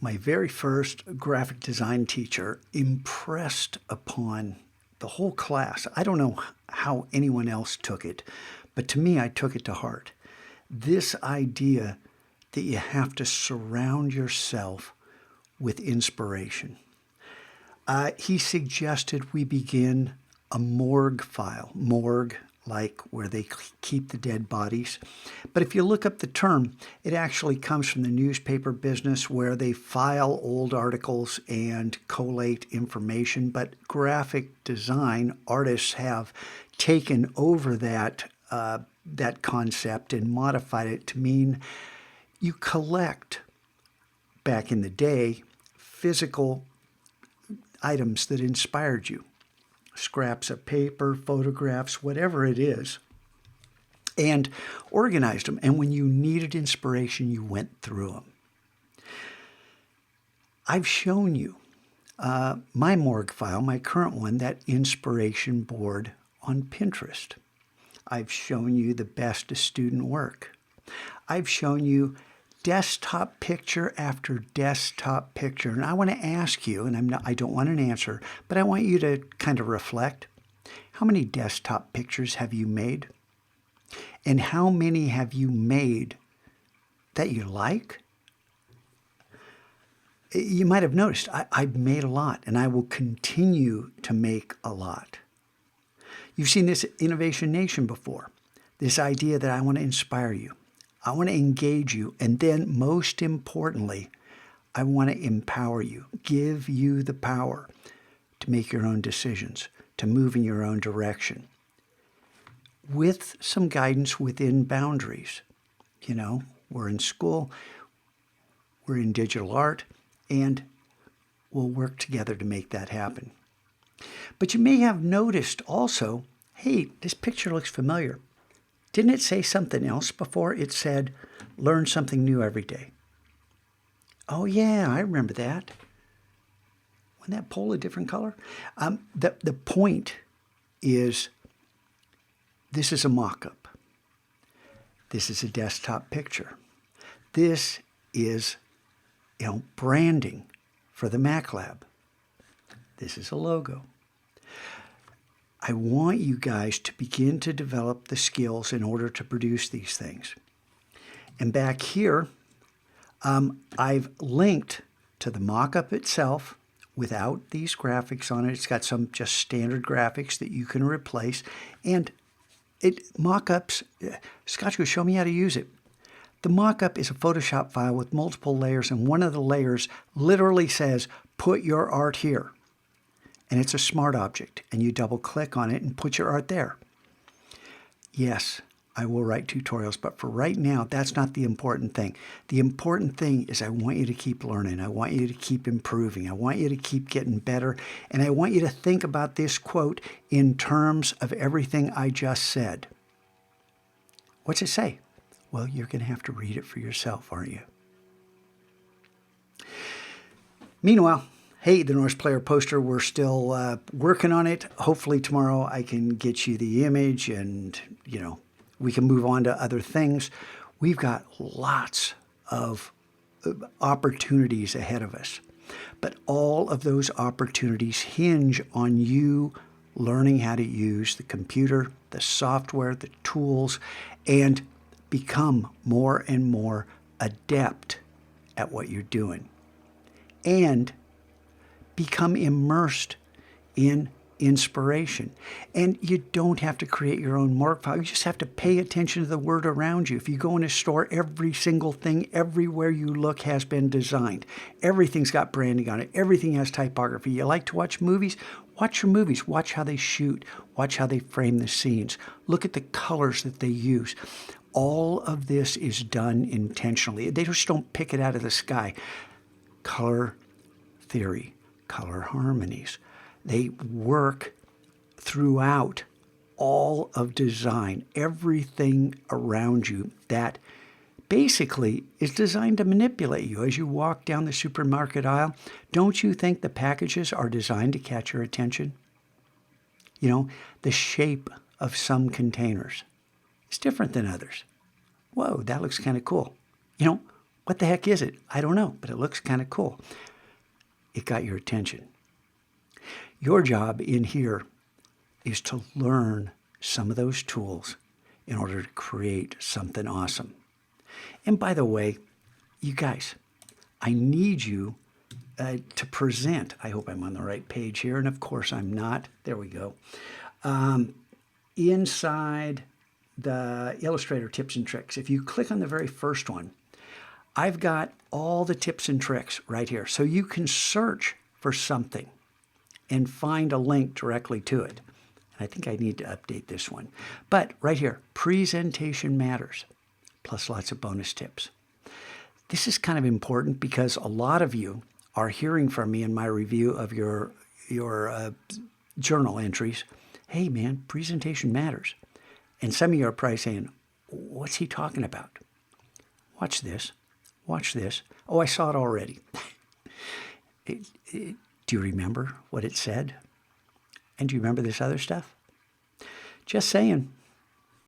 my very first graphic design teacher impressed upon the whole class. I don't know how anyone else took it, but to me, I took it to heart. This idea that you have to surround yourself with inspiration. He suggested we begin a morgue file. Morgue, like where they keep the dead bodies. But if you look up the term, it actually comes from the newspaper business where they file old articles and collate information. But graphic design artists have taken over that concept and modified it to mean you collect, back in the day, physical items that inspired you. Scraps of paper, photographs, whatever it is, and organized them. And when you needed inspiration, you went through them. I've shown you my morgue file, my current one, that inspiration board on Pinterest. I've shown you the best of student work. I've shown you desktop picture after desktop picture. And I want to ask you, and I don't want an answer, but I want you to kind of reflect. How many desktop pictures have you made? And how many have you made that you like? You might have noticed I've made a lot, and I will continue to make a lot. You've seen this Innovation Nation before, this idea that I want to inspire you. I want to engage you, and then most importantly, I want to empower you, give you the power to make your own decisions, to move in your own direction, with some guidance within boundaries. You know, we're in school, we're in digital art, and we'll work together to make that happen. But you may have noticed also, hey, this picture looks familiar. Didn't it say something else before? It said, learn something new every day. Oh, yeah, I remember that. Wasn't that pole a different color? The point is, this is a mock-up. This is a desktop picture. This is, branding for the Mac Lab. This is a logo. I want you guys to begin to develop the skills in order to produce these things. And back here, I've linked to the mock-up itself without these graphics on it. It's got some just standard graphics that you can replace. And mock-ups, Scotch, go show me how to use it. The mock-up is a Photoshop file with multiple layers, and one of the layers literally says, put your art here. And it's a smart object, and you double click on it and put your art there. Yes, I will write tutorials, but for right now, that's not the important thing. The important thing is I want you to keep learning. I want you to keep improving. I want you to keep getting better. And I want you to think about this quote in terms of everything I just said. What's it say? Well, you're going to have to read it for yourself, aren't you? Meanwhile, hey, the Norse Player poster, we're still working on it. Hopefully tomorrow I can get you the image and, we can move on to other things. We've got lots of opportunities ahead of us. But all of those opportunities hinge on you learning how to use the computer, the software, the tools, and become more and more adept at what you're doing. And become immersed in inspiration. And you don't have to create your own morgue file. You just have to pay attention to the word around you. If you go in a store, every single thing, everywhere you look has been designed. Everything's got branding on it. Everything has typography. You like to watch movies? Watch your movies. Watch how they shoot. Watch how they frame the scenes. Look at the colors that they use. All of this is done intentionally. They just don't pick it out of the sky. Color theory, color harmonies. They work throughout all of design, everything around you that basically is designed to manipulate you as you walk down the supermarket aisle. Don't you think the packages are designed to catch your attention? The shape of some containers is different than others. Whoa, that looks kind of cool. What the heck is it? I don't know, but it looks kind of cool. It got your attention. Your job in here is to learn some of those tools in order to create something awesome. And by the way, you guys, I need you to present. I hope I'm on the right page here, and of course I'm not. There we go. Inside the Illustrator tips and tricks, if you click on the very first one, I've got all the tips and tricks right here. So you can search for something and find a link directly to it. And I think I need to update this one. But right here, presentation matters, plus lots of bonus tips. This is kind of important because a lot of you are hearing from me in my review of your journal entries. Hey man, presentation matters. And some of you are probably saying, what's he talking about? Watch this. Watch this. Oh, I saw it already. Do you remember what it said? And do you remember this other stuff? Just saying.